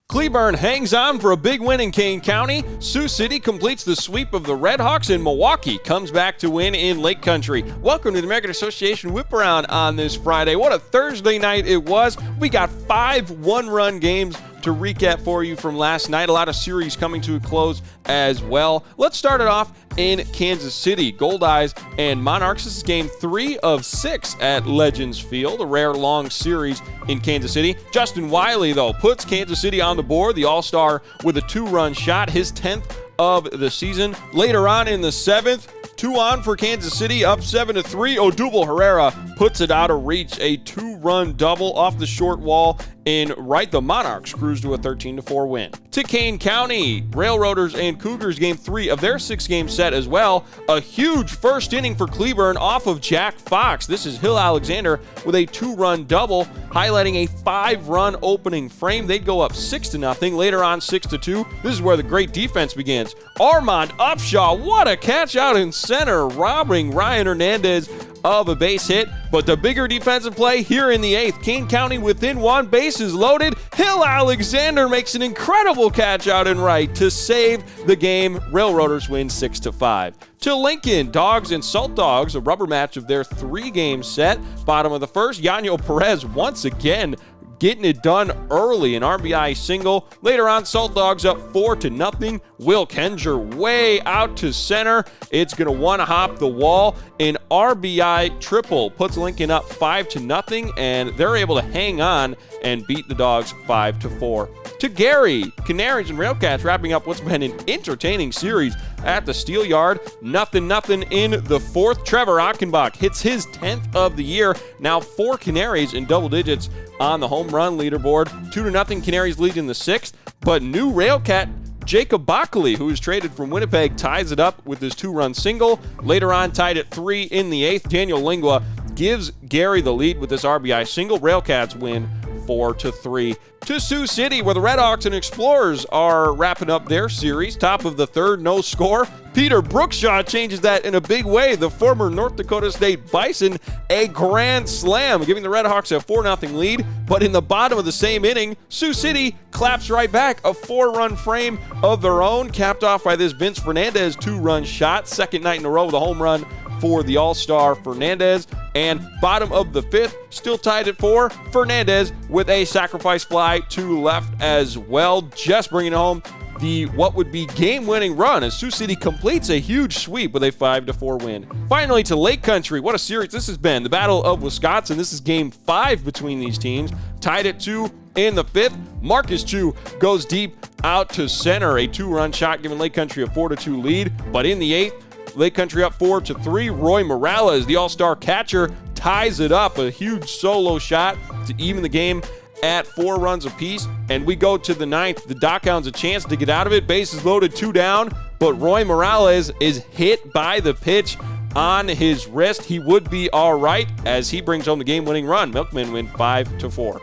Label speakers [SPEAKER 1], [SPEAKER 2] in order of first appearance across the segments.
[SPEAKER 1] Cleburne hangs on for a big win in Kane County. Sioux City completes the sweep of the RedHawks, and Milwaukee comes back to win in Lake Country. Welcome to the American Association Whiparound on this Friday. What a Thursday night it was. We got 5 one-run games to recap for you from last night. A lot of series coming to a close as well. Let's start it off in Kansas City. Goldeyes and Monarchs. This is game 3 of 6 at Legends Field, a rare long series in Kansas City. Justin Wiley, though, puts Kansas City on the board. The All-Star with a 2-run shot, his 10th of the season. Later on in the 7th, 2 on for Kansas City, up 7-3. Odubel Herrera puts it out of reach, a 2-run double off the short wall in right. The Monarchs cruise to a 13-4 win. To Kane County, Railroaders and Cougars game 3 of their 6-game set as well. A huge first inning for Cleburne off of Jack Fox. This is Hill Alexander with a 2-run double, highlighting a 5-run opening frame. They'd go up 6-0. Later on, 6-2. This is where the great defense begins. Armand Upshaw, what a catch out in center, robbing Ryan Hernandez of a base hit. But the bigger defensive play here in the 8th. Kane County within 1, bases loaded. Hill Alexander makes an incredible catch out in right to save the game. Railroaders win 6-5. To Lincoln, Dogs and Salt Dogs, a rubber match of their 3-game set. Bottom of the first, Yanyo Perez once again getting it done early, an RBI single. Later on, Salt Dogs up 4-0. Will Kenger way out to center. It's going to one-hop the wall. An RBI triple puts Lincoln up 5-0, and they're able to hang on and beat the Dogs 5-4. To Gary, Canaries and Railcats wrapping up what's been an entertaining series at the Steel Yard. 0-0 in the 4th. Trevor Achenbach hits his 10th of the year. Now 4 Canaries in double digits on the home run leaderboard. 2-0 Canaries lead in the 6th, but new Railcat Jacob Bockley, who was traded from Winnipeg, ties it up with his 2-run single. Later on, tied at 3 in the 8th. Daniel Lingua gives Gary the lead with this RBI single. Railcats win 4-3. To Sioux City, where the RedHawks and Explorers are wrapping up their series. Top of the 3rd, no score. Peter Brookshaw changes that in a big way. The former North Dakota State Bison, a grand slam, giving the RedHawks a 4-0 lead. But in the bottom of the same inning, Sioux City claps right back, a 4-run frame of their own, capped off by this Vince Fernandez 2-run shot. 2nd night in a row with a home run for the All-Star Fernandez. And bottom of the 5th, still tied at 4, Fernandez with a sacrifice fly to left as well, just bringing home the what would be game-winning run as Sioux City completes a huge sweep with a 5-4 win. Finally, to Lake Country, what a series this has been. The Battle of Wisconsin. This is game 5 between these teams. Tied at 2 in the 5th. Marcus Chu goes deep out to center, a 2-run shot giving Lake Country a 4-2 lead. But in the 8th, Lake Country up 4-3. Roy Morales, the all-star catcher, ties it up. A huge solo shot to even the game at 4 runs apiece. And we go to the 9th. The Dockhounds a chance to get out of it. Bases loaded, 2 down. But Roy Morales is hit by the pitch on his wrist. He would be all right as he brings home the game-winning run. Milkmen win 5-4.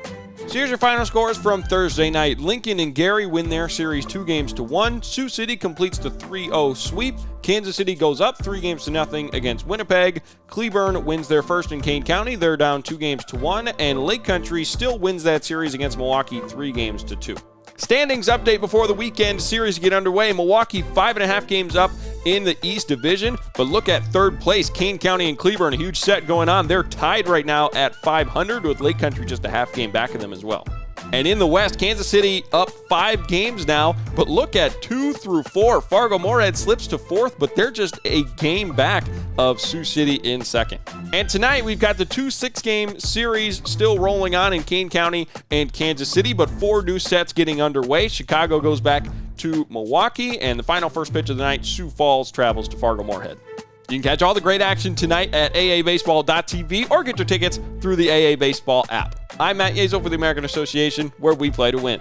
[SPEAKER 1] So here's your final scores from Thursday night. Lincoln and Gary win their series 2-1. Sioux City completes the 3-0 sweep. Kansas City goes up 3-0 against Winnipeg. Cleburne wins their first in Kane County. They're down 2-1. And Lake Country still wins that series against Milwaukee 3-2. Standings update before the weekend series get underway. Milwaukee 5.5 games up in the East Division. But look at 3rd place, Kane County and Cleburne. A huge set going on. They're tied right now at 500 with Lake Country just a half game back of them as well. And in the West, Kansas City up 5 games now, but look at 2 through 4. Fargo-Moorhead slips to 4th, but they're just a game back of Sioux City in 2nd. And tonight, we've got the 2 6-game series still rolling on in Kane County and Kansas City, but 4 new sets getting underway. Chicago goes back to Milwaukee, and the final first pitch of the night, Sioux Falls travels to Fargo-Moorhead. You can catch all the great action tonight at aabaseball.tv or get your tickets through the AA Baseball app. I'm Matt Yeazel for the American Association, where we play to win.